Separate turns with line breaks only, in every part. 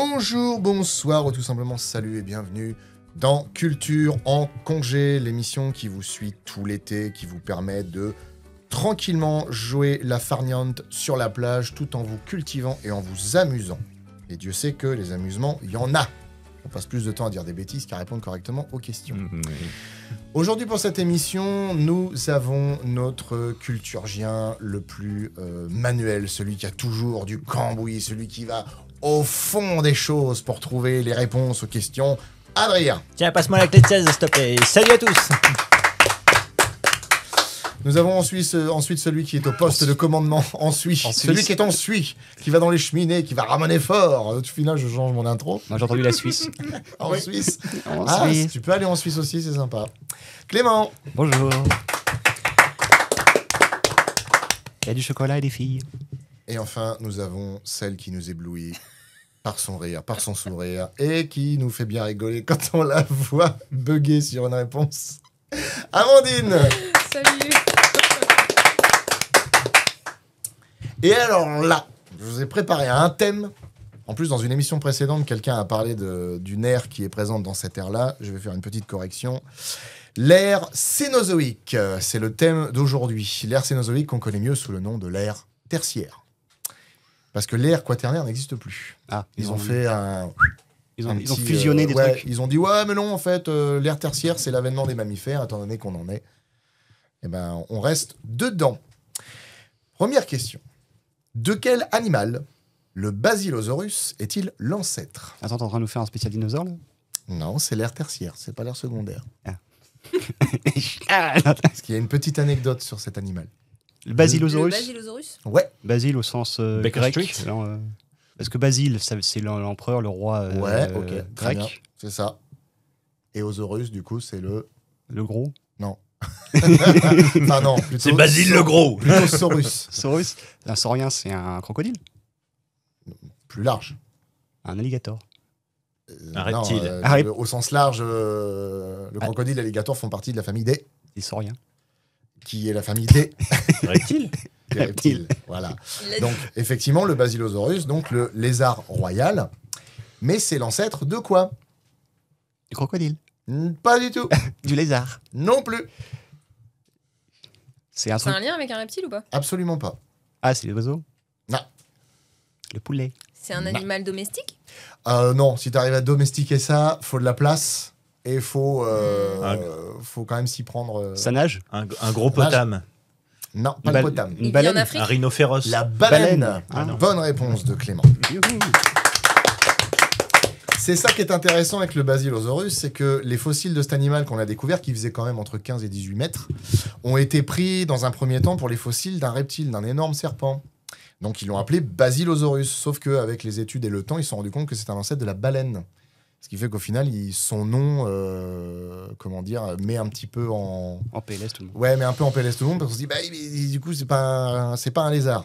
Bonjour, bonsoir ou tout simplement salut et bienvenue dans Culture en congé, l'émission qui vous suit tout l'été, qui vous permet de tranquillement jouer la farniente sur la plage tout en vous cultivant et en vous amusant. Et Dieu sait que les amusements, il y en a. On passe plus de temps à dire des bêtises qu'à répondre correctement aux questions. Aujourd'hui pour cette émission, nous avons notre culturgien le plus manuel, celui qui a toujours du cambouis, celui qui va au fond des choses pour trouver les réponses aux questions. Adrien.
Tiens, passe-moi la clé de 16, s'il te plaît. Salut à tous.
Nous avons ensuite celui qui est au poste de commandement en Suisse. Celui qui est en Suisse, qui va dans les cheminées, qui va ramener fort. Au final, je change mon intro.
Moi, j'ai entendu la Suisse.
En Suisse.
En Suisse.
Tu peux aller en Suisse aussi, c'est sympa. Clément.
Bonjour. Il y a du chocolat et des filles.
Et enfin, nous avons celle qui nous éblouit par son rire, par son sourire, et qui nous fait bien rigoler quand on la voit bugger sur une réponse. Amandine.
Salut.
Et alors là, je vous ai préparé un thème. En plus, dans une émission précédente, quelqu'un a parlé d'une ère qui est présente dans cette ère-là. Je vais faire une petite correction. L'ère cénozoïque, c'est le thème d'aujourd'hui. L'ère cénozoïque qu'on connaît mieux sous le nom de l'ère tertiaire. Parce que l'ère quaternaire n'existe plus.
Ah,
Ils ont fait un...
Ils ont
petit,
fusionné des trucs.
Ils ont dit, ouais, mais non, en fait, l'ère tertiaire, c'est l'avènement des mammifères, étant donné qu'on en est. Eh ben, on reste dedans. Première question. De quel animal le Basilosaurus est-il l'ancêtre?
Attends, t'es en train de nous faire un spécial dinosaure, là?
Non, c'est l'ère tertiaire, c'est pas l'ère secondaire.
Ah.
Parce qu'il y a une petite anecdote sur cet animal.
Le Basilosaurus.
Le Basilosaurus.
Ouais,
Basil au sens
Baker
grec.
Street.
Alors, parce que Basile, c'est l'empereur, le roi
ouais, ok, très bien,
grec.
c'est ça. Et Osaurus, du coup, c'est le...
Le gros.
Non. Enfin non, plutôt...
C'est Basile le gros.
Plutôt Saurus.
Saurus. Un saurien, c'est un crocodile.
Plus large.
Un alligator.
Un reptile.
Au sens large, le crocodile et l'alligator font partie de la famille des...
Des sauriens.
Qui est la famille des...
Reptile.
des reptiles. Voilà. Donc, effectivement, le Basilosaurus, donc le lézard royal. Mais c'est l'ancêtre de quoi?
Du crocodile.
Pas du tout.
Du lézard.
Non plus.
C'est un
C'est
truc.
un lien avec un reptile ou pas?
Absolument pas.
Ah, c'est les oiseaux.
Non.
Le poulet.
C'est un animal domestique?
Non, si tu arrives à domestiquer ça, faut de la place. Et faut quand même s'y prendre.
Ça nage.
Un gros potame.
Non,
Une
pas le
bal-
potame.
Il vit en
baleine.
Afrique?
Un rhinocéros.
La baleine.
Baleine. Ah, non.
Bonne réponse de Clément.
Youhou.
C'est ça qui est intéressant avec le Basilosaurus, c'est que les fossiles de cet animal qu'on a découvert, qui faisaient quand même entre 15 et 18 mètres, ont été pris dans un premier temps pour les fossiles d'un reptile, d'un énorme serpent. Donc ils l'ont appelé Basilosaurus, sauf qu'avec les études et le temps, ils se sont rendus compte que c'est un ancêtre de la baleine. Ce qui fait qu'au final, son nom, met un petit peu en...
En PLS, tout le monde.
Ouais, mais un peu en PLS tout le monde, parce qu'on se dit, du coup, c'est pas un lézard.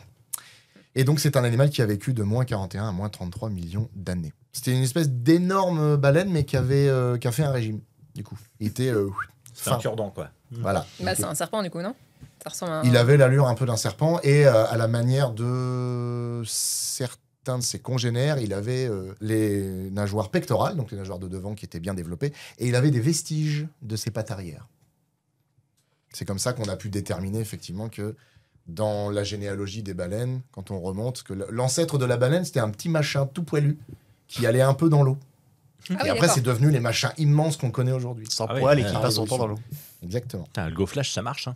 Et donc, c'est un animal qui a vécu de moins 41 à moins 33 millions d'années. C'était une espèce d'énorme baleine, mais qui a fait un régime, du coup. Il était
C'est un
fin.
cure-dent, quoi.
Voilà.
Bah, c'est un serpent du coup, non? Ça ressemble à un...
Il avait l'allure un peu d'un serpent, et à la manière de certains de ses congénères, il avait les nageoires pectorales, donc les nageoires de devant qui étaient bien développées, et il avait des vestiges de ses pattes arrière. C'est comme ça qu'on a pu déterminer effectivement que dans la généalogie des baleines, quand on remonte, que l'ancêtre de la baleine, c'était un petit machin tout poilu qui allait un peu dans l'eau.
Ah
Et
oui,
après,
d'accord.
c'est devenu les machins immenses qu'on connaît aujourd'hui.
Sans
Ah oui.
poil et qui
Ah,
passe son temps dans l'eau.
Exactement.
Putain, le GoFlash, ça marche. Hein.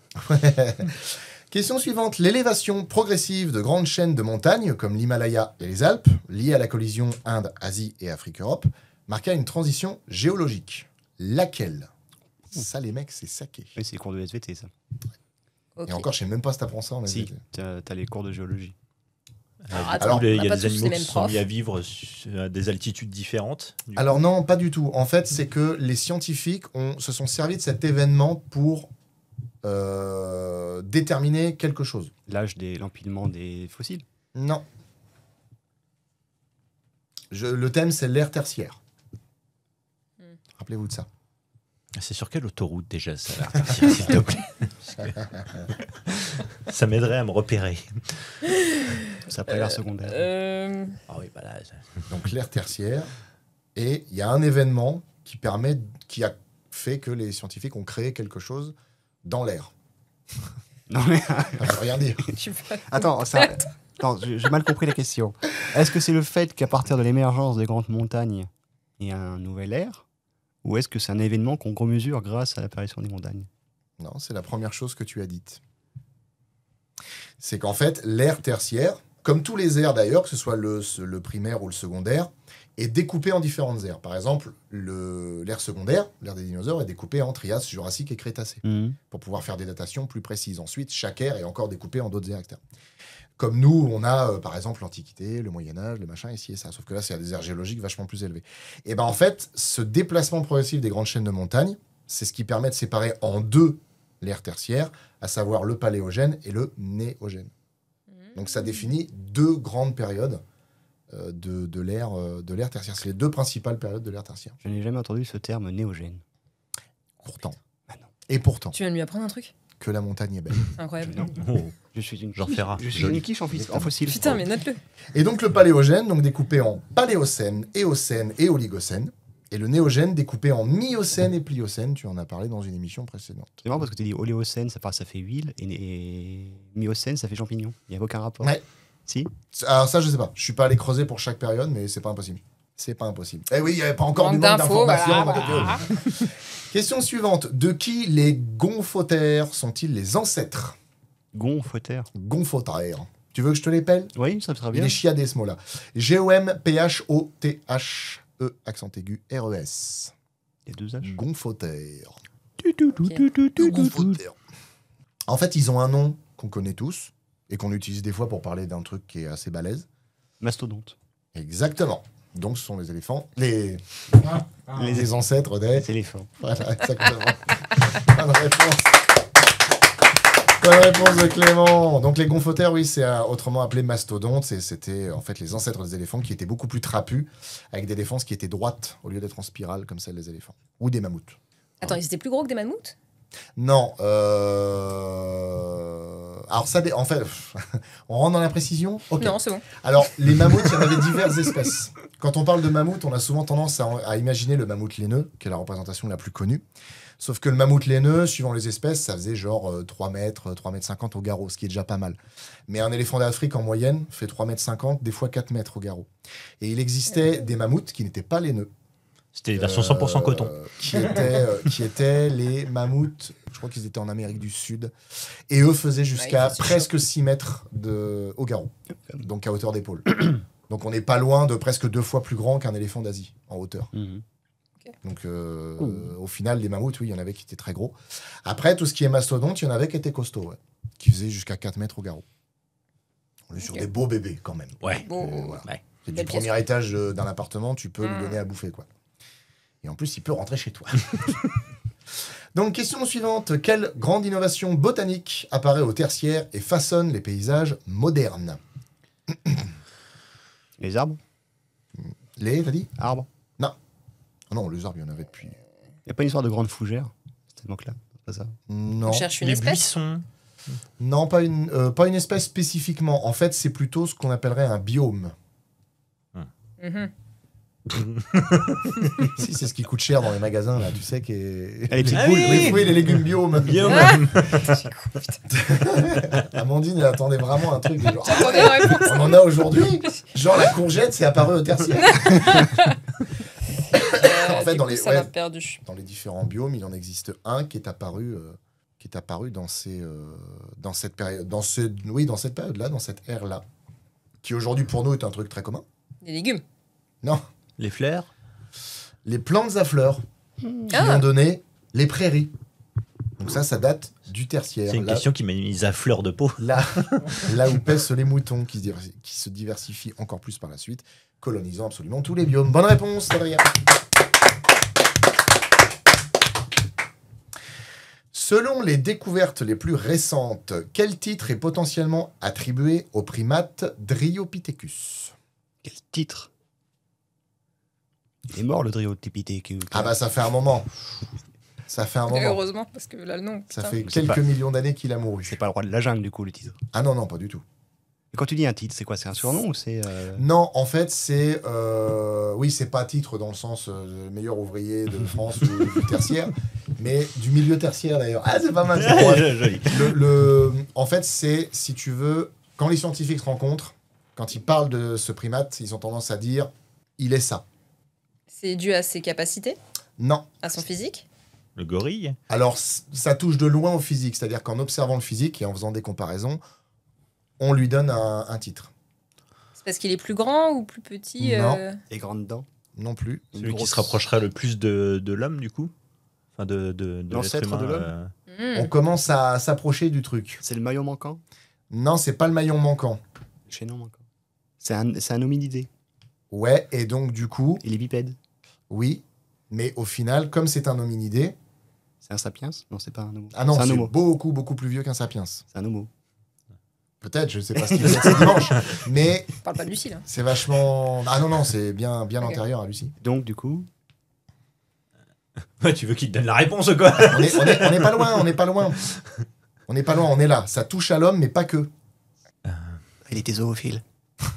Question suivante. L'élévation progressive de grandes chaînes de montagnes, comme l'Himalaya et les Alpes, liées à la collision Inde, Asie et Afrique-Europe, marqua une transition géologique. Laquelle? Ça, les mecs, c'est saqué.
Oui, c'est les cours de SVT, ça.
Ok.
Et encore, je sais même pas si t'apprends ça en
Si,
SVT.
t'as les cours de géologie.
Alors,
attends,
il y
on
a
a pas
des
tous les
animaux
mêmes
qui sont mis
profs.
à vivre à des altitudes différentes.
Alors non, pas du tout. En fait, c'est que les scientifiques se sont servis de cet événement pour déterminer quelque chose.
L'âge de l'empilement des fossiles.
Non. Le thème, c'est l'ère tertiaire. Rappelez-vous de ça.
C'est sur quelle autoroute déjà ça là, s'il te plaît? Parce que ça m'aiderait à me repérer.
C'est après l'ère secondaire.
Ah oui, bah là,
Donc l'ère tertiaire. Et il y a un événement qui a fait que les scientifiques ont créé quelque chose dans l'air.
Non, mais
Ça veut rien dire.
Tu vas-
attends, attends, j'ai mal compris la question. Est-ce que c'est le fait qu'à partir de l'émergence des grandes montagnes, il y a un nouvel ère? Ou est-ce que c'est un événement qu'on mesure grâce à l'apparition des montagnes?
Non, c'est la première chose que tu as dite. C'est qu'en fait, l'ère tertiaire, comme tous les aires d'ailleurs, que ce soit le primaire ou le secondaire, est découpé en différentes aires. Par exemple, l'ère secondaire, l'ère des dinosaures, est découpée en Trias, Jurassique et Crétacé, pour pouvoir faire des datations plus précises. Ensuite, chaque ère est encore découpée en d'autres aires, etc. Comme nous, on a par exemple l'Antiquité, le Moyen-Âge, le machin, ici et ça. Sauf que là, c'est à des aires géologiques vachement plus élevées. Et ben en fait, ce déplacement progressif des grandes chaînes de montagnes, c'est ce qui permet de séparer en deux l'ère tertiaire, à savoir le Paléogène et le Néogène. Donc ça définit deux grandes périodes de l'ère tertiaire. C'est les deux principales périodes de l'ère tertiaire.
Je n'ai jamais entendu ce terme néogène.
Pourtant.
Ah non.
Et pourtant,
Tu viens de lui apprendre un truc
que la montagne est belle.
Incroyable.
Non.
oh,
Je suis une
Jean
quiche.
Ferrat,
Je suis
joli.
une quiche en fossile.
Putain, mais note-le.
Et donc le Paléogène, donc découpé en Paléocène, Éocène et Oligocène. Et le Néogène découpé en Miocène et Pliocène. Tu en as parlé dans une émission précédente.
C'est marrant parce que tu dis oléocène, ça fait huile, et myocène, ça fait champignon. Il n'y a aucun rapport.
Ouais.
Si.
Alors ça, je sais pas. Je suis pas allé creuser pour chaque période, mais c'est pas impossible. C'est pas impossible. Eh oui, il n'y avait pas encore du
Manque
manque
d'infos,
d'informations.
voilà.
Question suivante. De qui les gonphotères sont-ils les ancêtres?
Gonfotère.
Gonphotères. Tu veux que je te les pelle?
Oui, ça serait
Il
bien.
est chiadé ce mot-là. G-O-M-P-H-O-T-H-E, accent aigu, R-E-S.
Il y a deux H.
Gonphotères.
Gonfotère.
Gonphotères. En fait, ils ont un nom qu'on connaît tous et qu'on utilise des fois pour parler d'un truc qui est assez balèze.
Mastodonte.
Exactement. Donc, ce sont les éléphants, les ancêtres des...
Les éléphants.
Voilà, exactement. Bonne réponse. Bonne réponse de Clément. Donc, les gonphotères, oui, c'est autrement appelé mastodontes. C'était en fait les ancêtres des éléphants qui étaient beaucoup plus trapus, avec des défenses qui étaient droites au lieu d'être en spirale comme celles des éléphants. Ou des mammouths.
Attends, ils étaient plus gros que des mammouths?
Non. Alors, ça, en fait, on rentre dans la précision. Ok.
Non, c'est bon.
Alors, les mammouths, il y en avait diverses espèces. Quand on parle de mammouth, on a souvent tendance à imaginer le mammouth laineux, qui est la représentation la plus connue. Sauf que le mammouth laineux, suivant les espèces, ça faisait genre 3 mètres, 3 mètres 50 au garrot, ce qui est déjà pas mal. Mais un éléphant d'Afrique, en moyenne, fait 3 mètres 50, des fois 4 mètres au garrot. Et il existait des mammouths qui n'étaient pas laineux.
C'était les versions 100% coton.
Qui étaient les mammouths, je crois qu'ils étaient en Amérique du Sud. Et eux faisaient jusqu'à
Ouais, c'est
presque 6 mètres au garrot, donc à hauteur d'épaule. Donc on n'est pas loin de presque 2 fois plus grand qu'un éléphant d'Asie en hauteur.
Mhm.
Donc au final, les mammouths, oui, il y en avait qui étaient très gros. Après, tout ce qui est mastodonte, il y en avait qui étaient costauds, ouais, qui faisaient jusqu'à 4 mètres au garrot. On est sur
Ok.
des beaux bébés quand même.
Ouais.
Bon,
Voilà.
Ouais.
C'est du
Belle pièce.
premier étage d'un appartement, tu peux lui
Mm.
donner à bouffer, quoi. Et en plus, il peut rentrer chez toi. Donc, question suivante. Quelle grande innovation botanique apparaît au tertiaire et façonne les paysages modernes?
Les arbres.
T'as dit?
Arbres.
Ah non, les arbres, il y en avait depuis.
Il n'y a pas une histoire de grande fougère? Cette époque-là. C'est pas ça.
Non.
On cherche une
Les
espèce.
buissons.
Non, pas une espèce spécifiquement. En fait, c'est plutôt ce qu'on appellerait un biome.
Mhm.
Si, c'est ce qui coûte cher dans les magasins, là, tu sais. Qui est...
Les petites
Ah
boules.
oui.
Les fruits et les légumes biome.
Bien.
Amandine, elle attendait vraiment un truc. De genre,
J'attendais la réponse.
on en a aujourd'hui. Genre, la courgette, c'est apparu au tertiaire. En fait,
Du
dans
coup,
les-
ça
ouais.
m'a perdu.
Dans les différents biomes, il en existe un qui est apparu dans cette période, dans cette période-là, dans cette ère-là, qui aujourd'hui pour nous est un truc très commun.
Des légumes.
Non,
Les fleurs.
les plantes à fleurs qui
Ah.
ont donné les prairies. Donc ça date du tertiaire.
C'est une
Là-
question qui m'a mise à fleur de peau.
Là, là où pèsent les moutons qui se diversifient encore plus par la suite, colonisant absolument tous les biomes. Bonne réponse, Adrien. Selon les découvertes les plus récentes, quel titre est potentiellement attribué au primate Dryopithecus?
Quel titre? Il est mort le Dryopithecus.
Ah bah ça fait un moment. Ça fait un
Et
moment.
heureusement, parce que là, non.
Ça
putain.
fait
C'est
quelques
pas-
millions d'années qu'il a mouru.
C'est pas le roi de la jungle du coup le titre.
Ah non, non, pas du tout.
Et quand tu dis un titre, c'est quoi? C'est un surnom ou c'est.
Non, en fait, c'est... oui, c'est pas titre dans le sens meilleur ouvrier de France ou du tertiaire, mais du milieu tertiaire d'ailleurs. Ah, c'est pas mal ça. Ouais.
Joli.
En fait, c'est, si tu veux, quand les scientifiques se rencontrent, quand ils parlent de ce primate, ils ont tendance à dire « il est ça
C'est dû à ses capacités, ».
Non.
à son physique.
Le gorille.
Alors, ça touche de loin au physique, c'est-à-dire qu'en observant le physique et en faisant des comparaisons, on lui donne un titre.
C'est parce qu'il est plus grand ou plus petit
Non.
Les grandes dents.
Non plus.
Celui qui
grosse-
se rapprocherait le plus de l'homme, du coup. Enfin, de
L'ancêtre
l'être
de
humain,
l'homme.
On commence à s'approcher du truc.
C'est le maillon manquant?
Non, c'est pas le maillon manquant.
Le chaînon manquant. C'est un hominidé.
Ouais, et donc du coup,
Il est bipède.
oui, mais au final, comme c'est un hominidé,
C'est un sapiens? Non, c'est pas un homo.
ah non,
c'est un
c'est
homo.
beaucoup, beaucoup plus vieux qu'un sapiens.
C'est un homo.
Peut-être, je sais pas ce qu'il faisait ce dimanche, mais
On parle pas de Lucie, là.
c'est vachement... Ah non, non, c'est bien
Ok.
antérieur à Lucie.
Donc, du coup,
Ouais, tu veux qu'il te donne la réponse, quoi?
On est pas loin, on n'est pas loin. On n'est pas loin, on est là. Ça touche à l'homme, mais pas que.
il était zoophile.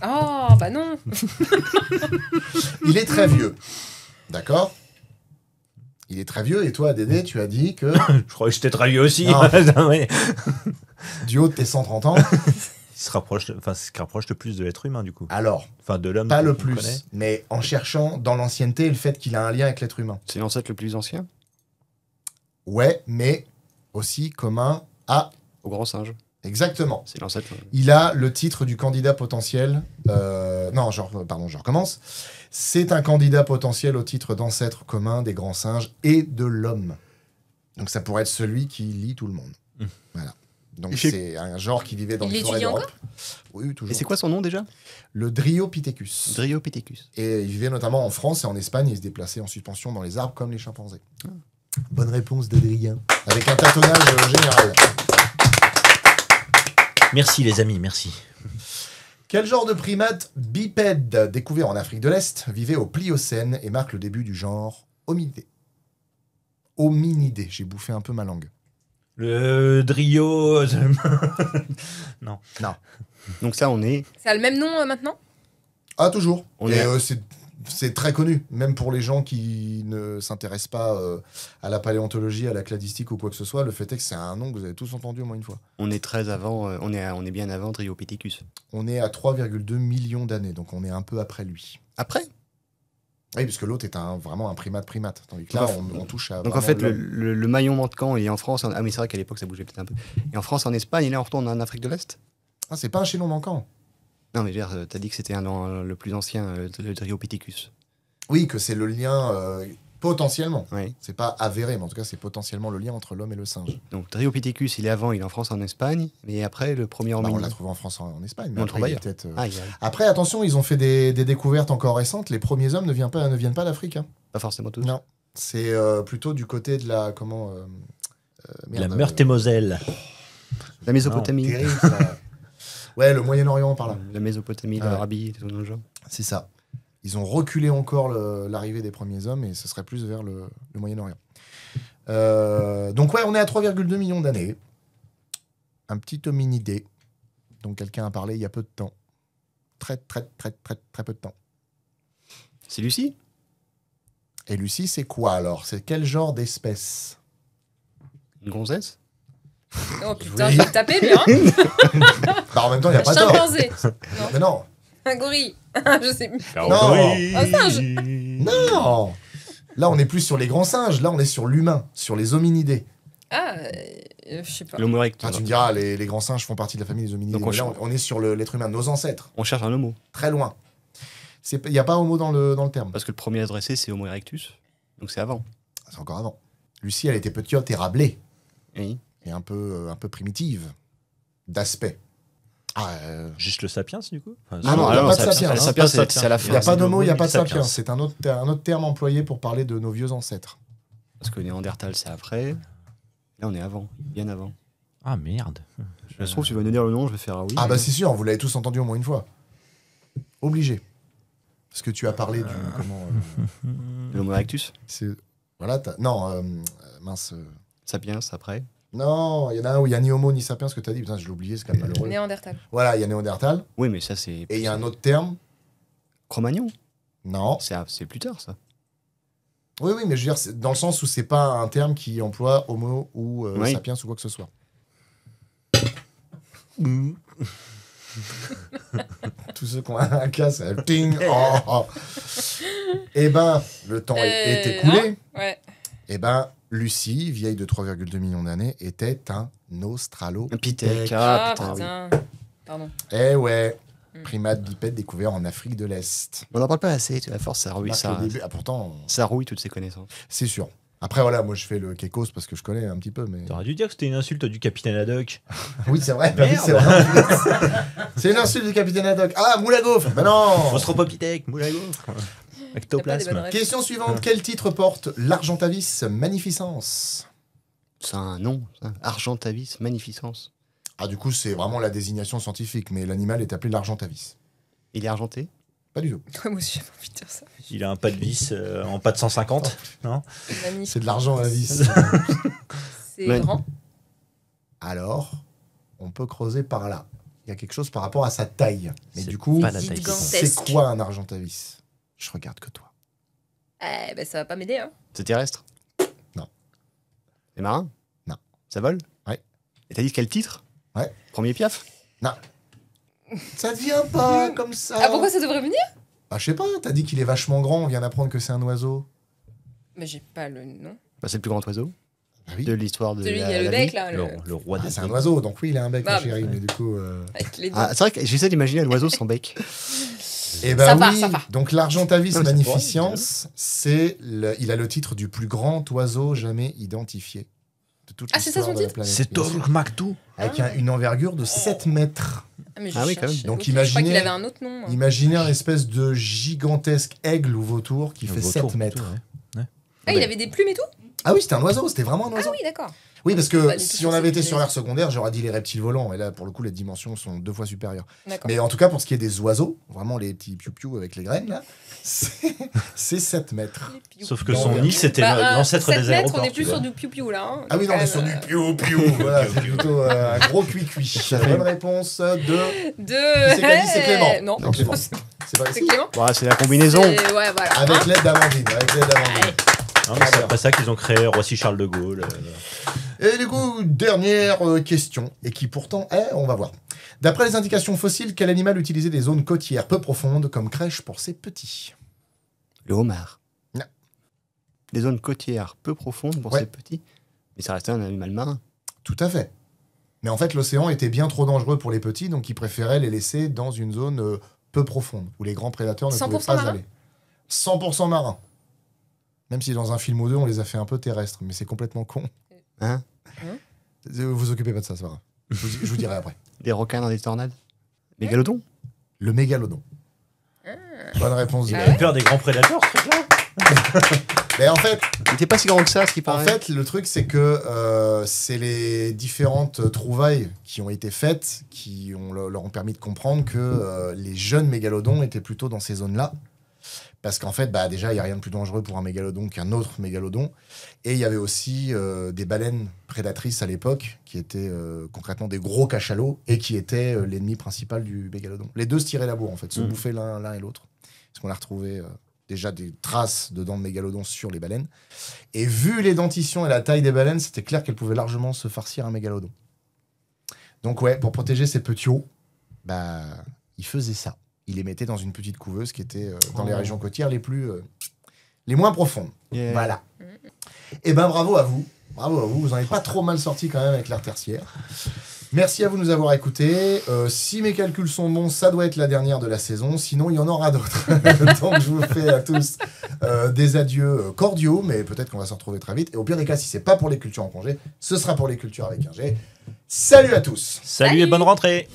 Oh, bah non.
Il est très vieux. D'accord? Il est très vieux, et toi, Dédé, tu as dit que
Je crois que j'étais très vieux aussi.
Non.
Ouais.
du haut de tes 130 ans,
Il se rapproche, se rapproche le plus de l'être humain, du coup.
alors,
Enfin, de l'homme.
pas le
qu'on connaît.
plus, mais en cherchant dans l'ancienneté le fait qu'il a un lien avec l'être humain.
C'est l'ancêtre le plus ancien?
Ouais, mais aussi commun à...
Au grand singe.
Exactement.
C'est l'ancêtre.
Il a le titre du candidat potentiel. Non, pardon, je recommence. C'est un candidat potentiel au titre d'ancêtre commun des grands singes et de l'homme. Donc ça pourrait être celui qui lie tout le monde. Voilà. Donc
Il fait-
c'est un genre qui vivait dans
Il
les forêts
l'étudie
d'Europe. Oui, toujours.
Et c'est quoi son nom déjà?
Le Dryopithecus.
Dryopithecus.
Et il vivait notamment en France et en Espagne. Il se déplaçait en suspension dans les arbres comme les chimpanzés. Bonne réponse d'Adrien. Avec un tâtonnage général.
Merci, les amis, merci.
Quel genre de primate bipède découvert en Afrique de l'Est vivait au Pliocène et marque le début du genre hominidé? Hominidé, j'ai bouffé un peu ma langue.
Le Drio.
Donc ça, on est...
Ça a le même nom maintenant.
Ah, toujours.
On
Et
est-
c'est très connu, même pour les gens qui ne s'intéressent pas à la paléontologie, à la cladistique ou quoi que ce soit. Le fait est que c'est un nom que vous avez tous entendu au moins une fois.
On est très avant... on est bien avant Dryopithecus.
On est à 3,2 millions d'années, donc on est un peu après lui.
Après?
Oui, parce que l'autre est vraiment un primate. Tandis que là,
Donc,
on touche à.
Donc en
vraiment
fait,
l'homme.
le maillon manquant, il est en France. Ah mais c'est vrai qu'à l'époque, ça bougeait peut-être un peu. Et en France, en Espagne, et là, on retourne en Afrique de l'Est?
Ah, c'est pas un chaînon manquant.
Non, mais je veux dire, t'as dit que c'était le plus ancien, le Dryopithecus.
Oui, que c'est le lien potentiellement.
Oui.
C'est pas avéré, mais en tout cas, c'est potentiellement le lien entre l'homme et le singe.
Donc Dryopithecus, il est avant, il est en France, en Espagne. Mais après, le premier
Bah, on
hominide.
l'a trouvé en France, en Espagne. Mais
On le
après,
trouve
il est
ailleurs.
peut-être,
Ah, il y a
Après, attention, ils ont fait des découvertes encore récentes. Les premiers hommes ne viennent pas d'Afrique. Hein.
pas forcément tous.
Non. C'est plutôt du côté de la. Comment
La Meurthe-et-Moselle.
La Mésopotamie.
terrible, ça. Ouais, le Moyen-Orient par là.
La Mésopotamie,
Ah ouais.
l'Arabie, tout dans le genre.
C'est ça. Ils ont reculé encore l'arrivée des premiers hommes et ce serait plus vers le Moyen-Orient. Donc ouais, on est à 3,2 millions d'années. Un petit hominidé dont quelqu'un a parlé il y a peu de temps. Très peu de temps.
C'est Lucie?
Et Lucie, c'est quoi alors? C'est quel genre d'espèce?
Une gonzesse?
Oh putain,
Oui.
je vais le taper, lui, hein.
Bah, en même temps, il n'y a
Un
pas tort.
chimpanzé.
Mais non.
Un gorille. Je sais plus.
Un
singe.
Non. Là, on est plus sur les grands singes. Là, on est sur l'humain, sur les hominidés.
Ah, je sais pas.
L'homo erectus.
Ah, tu me diras, les grands singes font partie de la famille des hominidés.
Donc, on
Mais là, on est sur l'être humain, nos ancêtres.
On cherche un homo.
Très loin. Il n'y a pas homo dans le terme.
Parce que le premier adressé, c'est Homo erectus. Donc c'est avant.
C'est encore avant. Lucie, elle était petite et rablée.
Oui.
Et un peu primitive. D'aspect. Ah,
Juste le sapiens, du coup. Enfin,
Ah non, il y a pas de
ça-
sapiens,
ça-
hein.
sapiens,
Pas
c'est
sapiens.
à la
il
fin.
n'y a pas
c'est
d'homo, il n'y a
le
pas de
sapiens.
sapiens. C'est un autre terme employé pour parler de nos vieux ancêtres.
Parce que Néandertal, c'est après. Là, on est avant. Bien avant.
Ah merde.
Je trouve, tu vas nous dire le nom, je vais faire ah oui.
Ah bah c'est sûr, vous l'avez tous entendu au moins une fois. Obligé. Parce que tu as parlé du... Comment...
L'Homo erectus.
c'est... Voilà, non, mince...
Sapiens, après.
Non, il y en a un où il y a ni Homo ni Sapiens, ce que t'as dit. Putain, je l'ai oublié, c'est quand même malheureux.
Néandertal.
Voilà, il y a Néandertal.
Oui, mais ça, c'est.
Et il y a un autre terme.
Cro-Magnon.
Non.
C'est plus tard, ça.
Oui, mais je veux dire, c'est dans le sens où c'est pas un terme qui emploie Homo ou
Oui.
Sapiens ou quoi que ce soit. Tous ceux qui ont un cas, ça ting. Oh. Eh ben, le temps est écoulé.
Ouais.
Eh ben, Lucie, vieille de 3,2 millions d'années, était un Australopithèque.
Ah,
Ah,
putain, oui.
putain. Pardon.
Eh ouais, primate bipède découvert en Afrique de l'Est.
On n'en parle pas assez, tu vois, à force, ça rouille,
Marque
ça,
le début. Ah, pourtant,
ça rouille toutes ces connaissances.
c'est sûr. Après, voilà, moi je fais le Kekos parce que je connais un petit peu, mais.
T'aurais dû dire que c'était une insulte du capitaine Haddock.
Oui, c'est vrai. Bah oui, c'est vrai. C'est une insulte du capitaine Haddock. Ah, moule à gaufre. Bah non.
Ostropopithèque, moule à gaufre.
T'as pas des
Ectoplasme.
bonnes
Question suivante. Quel titre porte l'Argentavis Magnificence?
C'est un nom, ça. Argentavis magnificence.
Ah, du coup, c'est vraiment la désignation scientifique, mais l'animal est appelé l'Argentavis.
Il est argenté?
Pas du tout.
Ouais, moi aussi, j'avais envie de dire ça.
Il a un pas de vis en pas de 150. Non
Magnifique.
C'est de l'argent à la vis.
C'est
Ouais.
grand.
Alors, on peut creuser par là. Il y a quelque chose par rapport à sa taille. Mais
C'est
du coup,
pas la taille.
c'est
Gigantesque.
quoi un Argentavis? Je regarde que toi.
Eh ben, ça va pas m'aider, hein.
C'est terrestre?
Non.
C'est marin?
Non.
Ça vole?
Ouais.
Et t'as dit quel titre?
Ouais.
Premier piaf?
Ça vient pas comme ça.
Ah, pourquoi ça devrait venir?
Bah, je sais pas, t'as dit qu'il est vachement grand, on vient d'apprendre que c'est un oiseau.
Mais j'ai pas le nom.
Bah, c'est le plus grand oiseau
Ah oui.
de l'histoire de
Celui qui
la,
a le
la
bec,
vie.
là.
Le roi
Ah,
des
c'est un oiseau, donc oui, il a un bec,
Ah,
ma chérie, mais du coup...
Avec les deux.
Ah, c'est vrai que j'essaie d'imaginer un oiseau sans bec.
Eh ben
Ça va,
oui,
ça va.
donc l'Argentavis
Non, mais c'est
magnificence, il a le titre du plus grand oiseau jamais identifié. De toute
Ah, c'est ça
l'histoire
son
de la
titre
planète.
C'est
Bien sûr.
Toruk Maktou.
Avec une envergure de 7 mètres.
Ah, mais je
Ah oui, quand
cherche.
même.
Donc
Ok, Je crois
imaginez-
qu'il avait un autre nom. moi.
Imaginez un espèce de gigantesque aigle ou vautour qui
Le
fait
vautour,
7 mètres.
tout, ouais.
Ah, il avait des plumes et tout?
Ah oui, c'était un oiseau, c'était vraiment un
Ah
oiseau.
oui, d'accord.
Oui, parce que
Pas du tout
si
sur
on avait
cette
été sur
idée.
l'ère secondaire, j'aurais dit les reptiles volants. Et là, pour le coup, les dimensions sont 2 fois supérieures.
D'accord.
Mais en tout cas, pour ce qui est des oiseaux, vraiment les petits piou-piou avec les graines, là, c'est 7 mètres.
Les piou.
Sauf que
Non,
son
mais-
nid, c'était l'ancêtre
7
des
mètres,
aéroports.
on est
tu
plus
vois.
sur du piou-piou, là. hein.
Ah oui, non, on est sur du piou-piou. Voilà, c'est plutôt un gros cuit-cuit.
Ça
La
fait-
bonne réponse de...
De...
Qui c'est qui a dit? C'est Clément.
Non,
Non, Clément. C'est pas
c'est
si.
Clément.
Voilà, c'est la combinaison.
C'est- Ouais, voilà.
Avec
Hein.
l'aide d'Amandine. Avec l'aide d'Amandine.
Ouais.
Non, mais c'est après ça qu'ils ont créé Roissy Charles de Gaulle.
Et du coup, dernière question, et qui pourtant est, on va voir. D'après les indications fossiles, quel animal utilisait des zones côtières peu profondes comme crèche pour ses petits?
Le homard.
Non.
Des zones côtières peu profondes pour
Ouais.
ces petits. Mais ça restait un animal marin.
Tout à fait. Mais en fait, l'océan était bien trop dangereux pour les petits, donc ils préféraient les laisser dans une zone peu profonde, où les grands prédateurs ne
100%
pouvaient pas
marin
aller. 100% marin. Même si dans un film ou deux, on les a fait un peu terrestres, mais c'est complètement con.
Hein?
Vous occupez pas de ça, c'est pas grave. Je vous dirai après.
Des requins dans des tornades. Mégalodon.
Le mégalodon. Bonne réponse du
Ah
Il
gars.
a peur des grands prédateurs, ce truc-là.
Mais en fait,
Il était pas si grand que ça, ce qui
En
paraît.
fait, le truc, c'est que c'est les différentes trouvailles qui ont été faites qui leur ont permis de comprendre que les jeunes mégalodons étaient plutôt dans ces zones-là. Parce qu'en fait, bah, déjà, il n'y a rien de plus dangereux pour un mégalodon qu'un autre mégalodon. Et il y avait aussi des baleines prédatrices à l'époque, qui étaient concrètement des gros cachalots, et qui étaient l'ennemi principal du mégalodon. Les deux se tiraient la bourre, en fait, se bouffaient l'un et l'autre. Parce qu'on a retrouvé déjà des traces de dents de mégalodon sur les baleines. Et vu les dentitions et la taille des baleines, c'était clair qu'elles pouvaient largement se farcir un mégalodon. Donc ouais, pour protéger ces petits hauts, bah, ils faisaient ça. Ils les mettaient dans une petite couveuse qui était dans les régions côtières les moins profondes.
Yeah.
Voilà. Et ben bravo à vous. Bravo à vous. Vous en êtes pas trop mal sortis quand même avec l'art tertiaire. Merci à vous de nous avoir écoutés. Si mes calculs sont bons, ça doit être la dernière de la saison. Sinon, il y en aura d'autres. Donc, je vous fais à tous des adieux cordiaux, mais peut-être qu'on va se retrouver très vite. Et au pire des cas, si c'est pas pour les cultures en congé, ce sera pour les cultures avec un G. Salut à tous.
Salut et bonne rentrée.